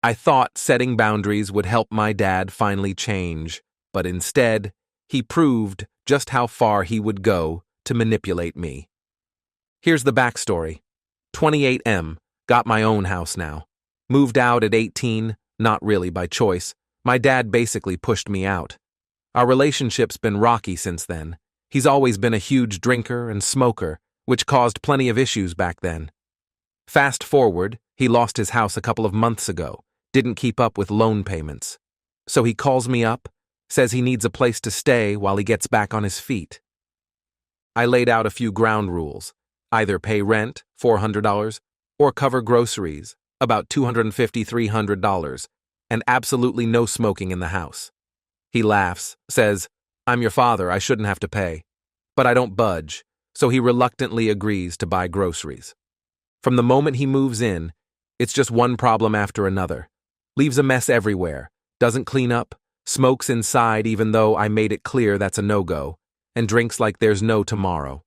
I thought setting boundaries would help my dad finally change, but instead, he proved just how far he would go to manipulate me. Here's the backstory. 28M, got my own house now. Moved out at 18, not really by choice. My dad basically pushed me out. Our relationship's been rocky since then. He's always been a huge drinker and smoker, which caused plenty of issues back then. Fast forward, he lost his house a couple of months ago, didn't keep up with loan payments. So he calls me up, says he needs a place to stay while he gets back on his feet. I laid out a few ground rules. Either pay rent, $400, or cover groceries, about $250, $300, and absolutely no smoking in the house. He laughs, says, "I'm your father, I shouldn't have to pay." But I don't budge, so he reluctantly agrees to buy groceries. From the moment he moves in, it's just one problem after another. Leaves a mess everywhere, doesn't clean up, smokes inside even though I made it clear that's a no-go, and drinks like there's no tomorrow.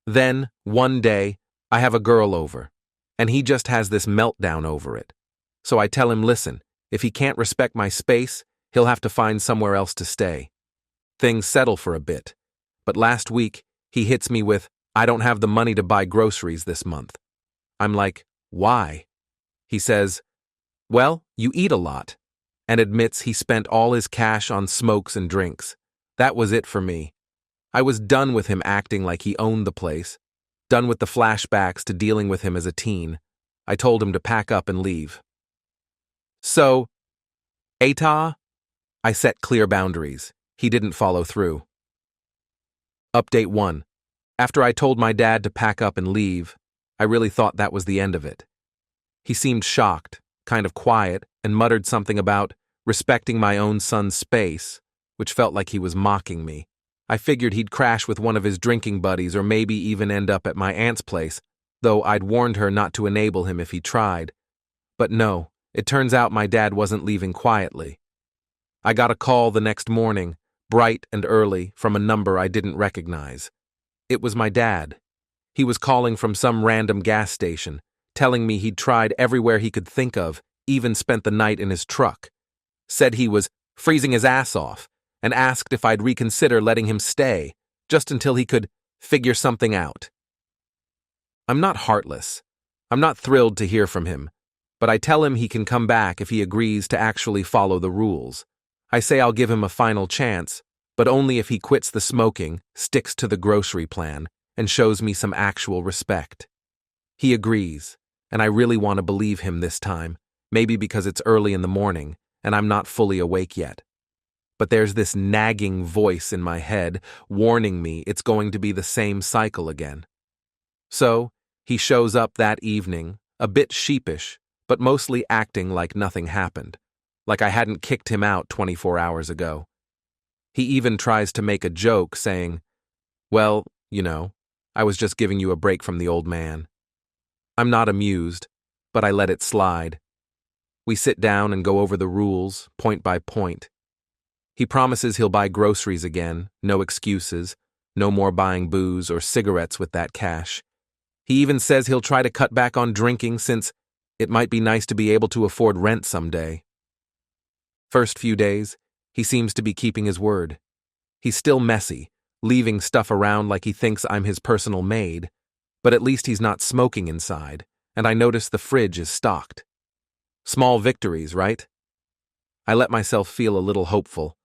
Then, one day, I have a girl over, and he just has this meltdown over it. So I tell him, listen, if he can't respect my space, he'll have to find somewhere else to stay. Things settle for a bit, but last week, he hits me with, "I don't have the money to buy groceries this month." I'm like, "Why?" He says, "Well, you eat a lot," and admits he spent all his cash on smokes and drinks. That was it for me. I was done with him acting like he owned the place, done with the flashbacks to dealing with him as a teen. I told him to pack up and leave. So, Eta, I set clear boundaries. He didn't follow through. Update 1. After I told my dad to pack up and leave, I really thought that was the end of it. He seemed shocked, kind of quiet, and muttered something about respecting my own son's space, which felt like he was mocking me. I figured he'd crash with one of his drinking buddies or maybe even end up at my aunt's place, though I'd warned her not to enable him if he tried. But no, it turns out my dad wasn't leaving quietly. I got a call the next morning, bright and early, from a number I didn't recognize. It was my dad. He was calling from some random gas station, telling me he'd tried everywhere he could think of, even spent the night in his truck. Said he was freezing his ass off, and asked if I'd reconsider letting him stay, just until he could figure something out. I'm not heartless. I'm not thrilled to hear from him, but I tell him he can come back if he agrees to actually follow the rules. I say I'll give him a final chance, but only if he quits the smoking, sticks to the grocery plan, and shows me some actual respect. He agrees, and I really want to believe him this time, maybe because it's early in the morning, and I'm not fully awake yet. But there's this nagging voice in my head warning me it's going to be the same cycle again. So, he shows up that evening, a bit sheepish, but mostly acting like nothing happened, like I hadn't kicked him out 24 hours ago. He even tries to make a joke, saying, "Well, you know, I was just giving you a break from the old man." I'm not amused, but I let it slide. We sit down and go over the rules, point by point. He promises he'll buy groceries again, no excuses, no more buying booze or cigarettes with that cash. He even says he'll try to cut back on drinking since it might be nice to be able to afford rent someday. First few days, he seems to be keeping his word. He's still messy, leaving stuff around like he thinks I'm his personal maid, but at least he's not smoking inside, and I notice the fridge is stocked. Small victories, right? I let myself feel a little hopeful.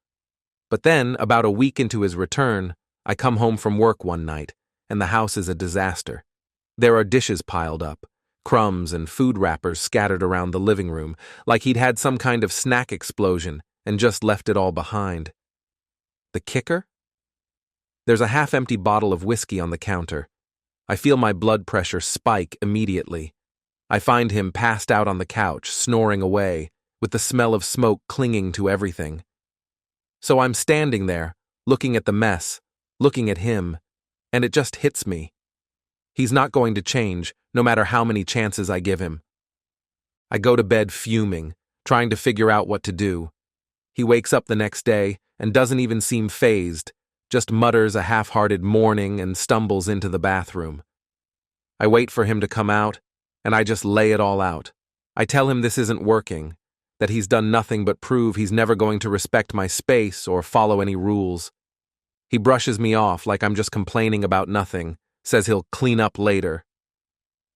But then, about a week into his return, I come home from work one night, and the house is a disaster. There are dishes piled up, crumbs and food wrappers scattered around the living room, like he'd had some kind of snack explosion and just left it all behind. The kicker? There's a half-empty bottle of whiskey on the counter. I feel my blood pressure spike immediately. I find him passed out on the couch, snoring away, with the smell of smoke clinging to everything. So I'm standing there, looking at the mess, looking at him, and it just hits me. He's not going to change, no matter how many chances I give him. I go to bed fuming, trying to figure out what to do. He wakes up the next day and doesn't even seem fazed, just mutters a half-hearted morning and stumbles into the bathroom. I wait for him to come out, and I just lay it all out. I tell him this isn't working, that he's done nothing but prove he's never going to respect my space or follow any rules. He brushes me off like I'm just complaining about nothing, says he'll clean up later.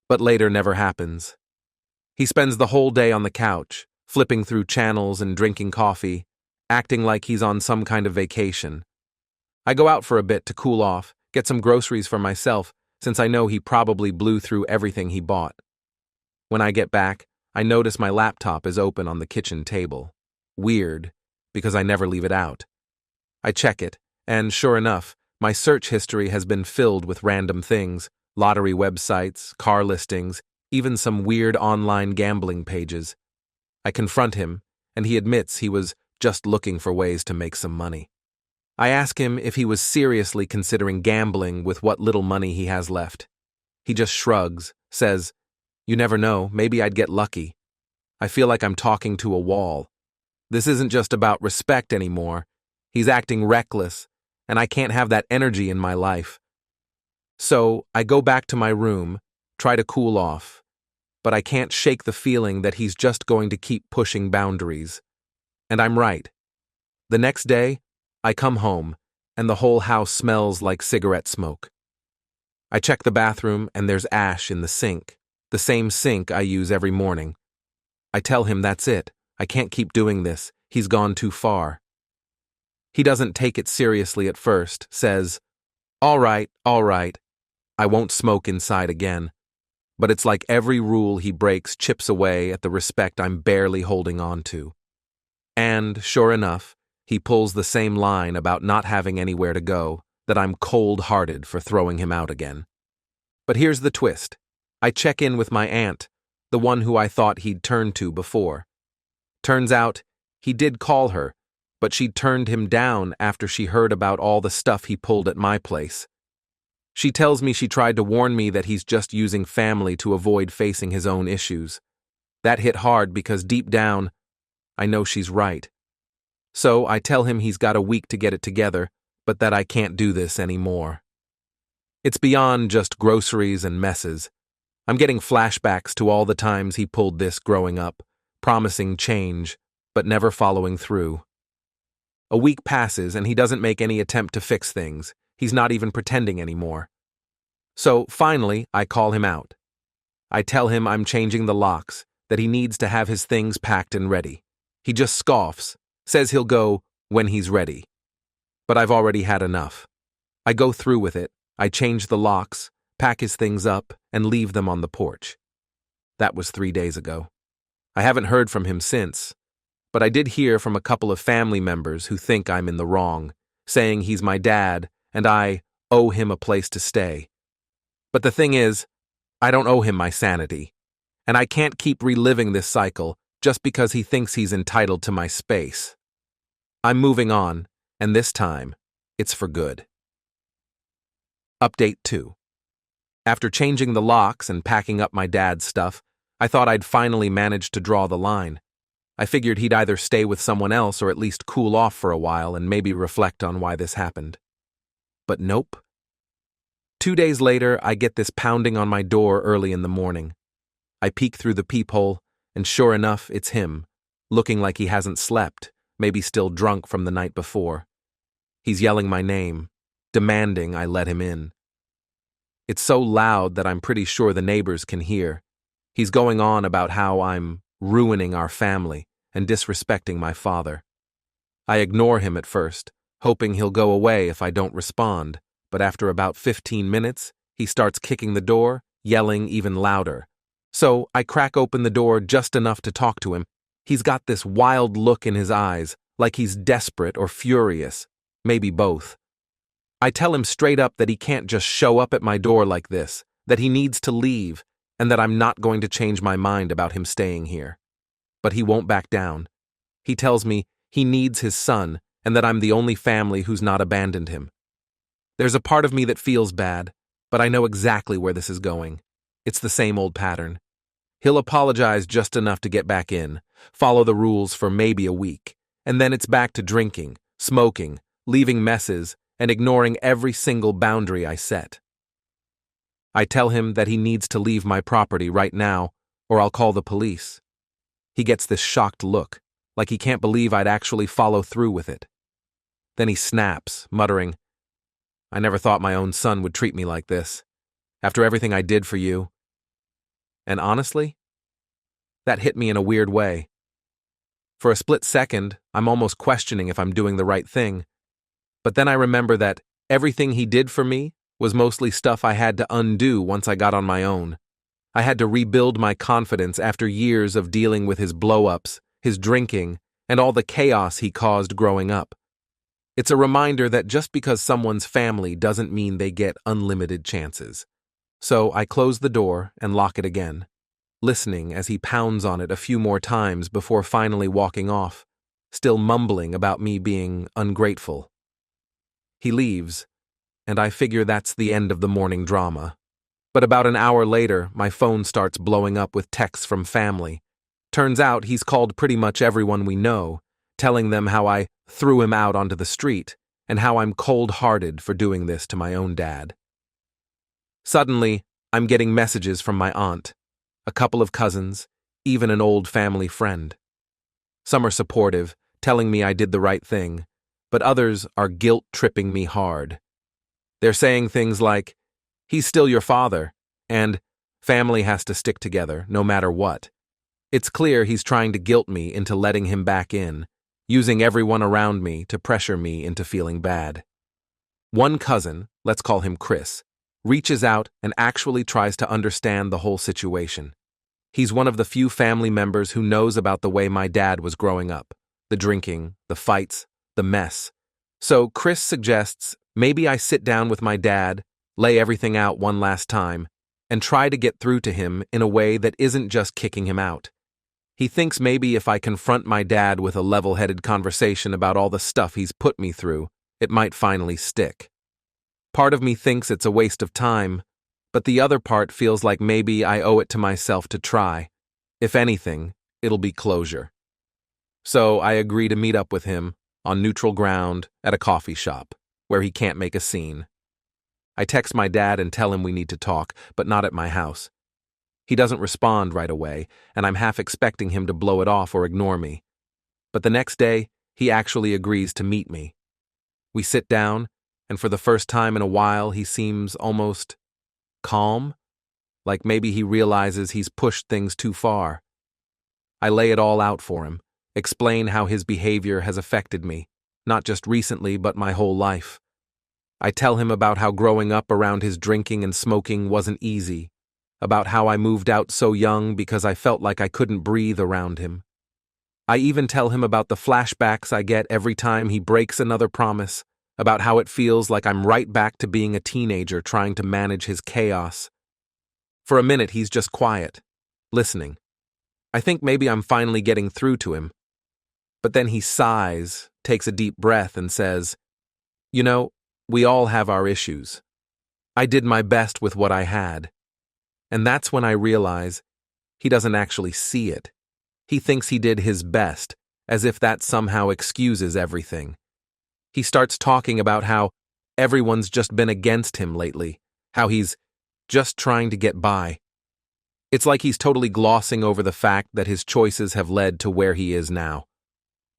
But later never happens. He spends the whole day on the couch, flipping through channels and drinking coffee, acting like he's on some kind of vacation. I go out for a bit to cool off, get some groceries for myself, since I know he probably blew through everything he bought. When I get back, I notice my laptop is open on the kitchen table. Weird, because I never leave it out. I check it, and sure enough, my search history has been filled with random things, lottery websites, car listings, even some weird online gambling pages. I confront him, and he admits he was just looking for ways to make some money. I ask him if he was seriously considering gambling with what little money he has left. He just shrugs, says, "You never know, maybe I'd get lucky." I feel like I'm talking to a wall. This isn't just about respect anymore. He's acting reckless, and I can't have that energy in my life. So I go back to my room, try to cool off, but I can't shake the feeling that he's just going to keep pushing boundaries. And I'm right. The next day, I come home, and the whole house smells like cigarette smoke. I check the bathroom, and there's ash in the sink, the same sink I use every morning. I tell him that's it. I can't keep doing this. He's gone too far. He doesn't take it seriously at first, says, all right, I won't smoke inside again. But it's like every rule he breaks chips away at the respect I'm barely holding on to. And, sure enough, he pulls the same line about not having anywhere to go, that I'm cold-hearted for throwing him out again. But here's the twist. I check in with my aunt, the one who I thought he'd turned to before. Turns out, he did call her, but she'd turned him down after she heard about all the stuff he pulled at my place. She tells me she tried to warn me that he's just using family to avoid facing his own issues. That hit hard because deep down, I know she's right. So I tell him he's got a week to get it together, but that I can't do this anymore. It's beyond just groceries and messes. I'm getting flashbacks to all the times he pulled this growing up, promising change, but never following through. A week passes and he doesn't make any attempt to fix things. He's not even pretending anymore. So finally, I call him out. I tell him I'm changing the locks, that he needs to have his things packed and ready. He just scoffs, says he'll go when he's ready. But I've already had enough. I go through with it. I change the locks, pack his things up, and leave them on the porch. That was 3 days ago. I haven't heard from him since, but I did hear from a couple of family members who think I'm in the wrong, saying he's my dad and I owe him a place to stay. But the thing is, I don't owe him my sanity, and I can't keep reliving this cycle just because he thinks he's entitled to my space. I'm moving on, and this time, it's for good. Update 2. After changing the locks and packing up my dad's stuff, I thought I'd finally managed to draw the line. I figured he'd either stay with someone else or at least cool off for a while and maybe reflect on why this happened. But nope. 2 days later, I get this pounding on my door early in the morning. I peek through the peephole, and sure enough, it's him, looking like he hasn't slept, maybe still drunk from the night before. He's yelling my name, demanding I let him in. It's so loud that I'm pretty sure the neighbors can hear. He's going on about how I'm ruining our family and disrespecting my father. I ignore him at first, hoping he'll go away if I don't respond, but after about 15 minutes, he starts kicking the door, yelling even louder. So I crack open the door just enough to talk to him. He's got this wild look in his eyes, like he's desperate or furious, maybe both. I tell him straight up that he can't just show up at my door like this, that he needs to leave, and that I'm not going to change my mind about him staying here. But he won't back down. He tells me he needs his son, and that I'm the only family who's not abandoned him. There's a part of me that feels bad, but I know exactly where this is going. It's the same old pattern. He'll apologize just enough to get back in, follow the rules for maybe a week, and then it's back to drinking, smoking, leaving messes, and ignoring every single boundary I set. I tell him that he needs to leave my property right now, or I'll call the police. He gets this shocked look, like he can't believe I'd actually follow through with it. Then he snaps, muttering, "I never thought my own son would treat me like this, after everything I did for you." And honestly, that hit me in a weird way. For a split second, I'm almost questioning if I'm doing the right thing. But then I remember that everything he did for me was mostly stuff I had to undo once I got on my own. I had to rebuild my confidence after years of dealing with his blow-ups, his drinking, and all the chaos he caused growing up. It's a reminder that just because someone's family doesn't mean they get unlimited chances. So I close the door and lock it again, listening as he pounds on it a few more times before finally walking off, still mumbling about me being ungrateful. He leaves, and I figure that's the end of the morning drama. But about an hour later, my phone starts blowing up with texts from family. Turns out he's called pretty much everyone we know, telling them how I threw him out onto the street and how I'm cold-hearted for doing this to my own dad. Suddenly, I'm getting messages from my aunt, a couple of cousins, even an old family friend. Some are supportive, telling me I did the right thing, but others are guilt-tripping me hard. They're saying things like, "He's still your father," and "Family has to stick together, no matter what." It's clear he's trying to guilt me into letting him back in, using everyone around me to pressure me into feeling bad. One cousin, let's call him Chris, reaches out and actually tries to understand the whole situation. He's one of the few family members who knows about the way my dad was growing up, the drinking, the fights, the mess. So Chris suggests maybe I sit down with my dad, lay everything out one last time, and try to get through to him in a way that isn't just kicking him out. He thinks maybe if I confront my dad with a level-headed conversation about all the stuff he's put me through, it might finally stick. Part of me thinks it's a waste of time, but the other part feels like maybe I owe it to myself to try. If anything, it'll be closure. So I agree to meet up with him, on neutral ground, at a coffee shop, where he can't make a scene. I text my dad and tell him we need to talk, but not at my house. He doesn't respond right away, and I'm half expecting him to blow it off or ignore me. But the next day, he actually agrees to meet me. We sit down, and for the first time in a while, he seems almost calm, like maybe he realizes he's pushed things too far. I lay it all out for him, explain how his behavior has affected me, not just recently but my whole life. I tell him about how growing up around his drinking and smoking wasn't easy, about how I moved out so young because I felt like I couldn't breathe around him. I even tell him about the flashbacks I get every time he breaks another promise, about how it feels like I'm right back to being a teenager trying to manage his chaos. For a minute, he's just quiet, listening. I think maybe I'm finally getting through to him. But then he sighs, takes a deep breath, and says, "You know, we all have our issues. I did my best with what I had." And that's when I realize he doesn't actually see it. He thinks he did his best, as if that somehow excuses everything. He starts talking about how everyone's just been against him lately, how he's just trying to get by. It's like he's totally glossing over the fact that his choices have led to where he is now.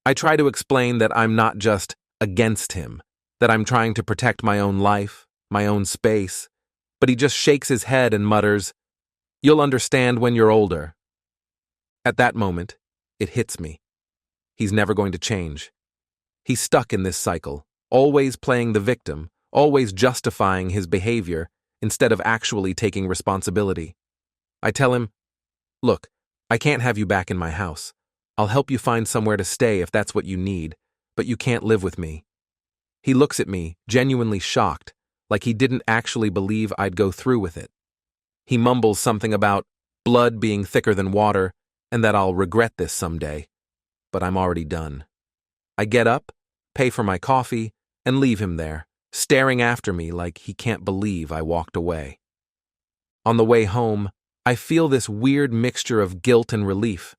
I try to explain that I'm not just against him, that I'm trying to protect my own life, my own space, but he just shakes his head and mutters, "You'll understand when you're older." At that moment, it hits me. He's never going to change. He's stuck in this cycle, always playing the victim, always justifying his behavior instead of actually taking responsibility. I tell him, "Look, I can't have you back in my house. I'll help you find somewhere to stay if that's what you need, but you can't live with me." He looks at me, genuinely shocked, like he didn't actually believe I'd go through with it. He mumbles something about blood being thicker than water and that I'll regret this someday, but I'm already done. I get up, pay for my coffee, and leave him there, staring after me like he can't believe I walked away. On the way home, I feel this weird mixture of guilt and relief.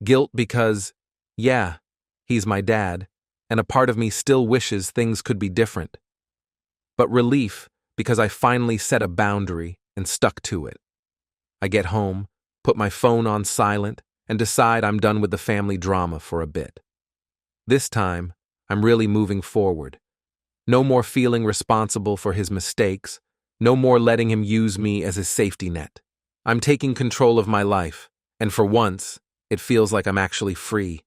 Guilt because, yeah, he's my dad, and a part of me still wishes things could be different. But relief because I finally set a boundary and stuck to it. I get home, put my phone on silent, and decide I'm done with the family drama for a bit. This time, I'm really moving forward. No more feeling responsible for his mistakes, no more letting him use me as his safety net. I'm taking control of my life, and for once, it feels like I'm actually free.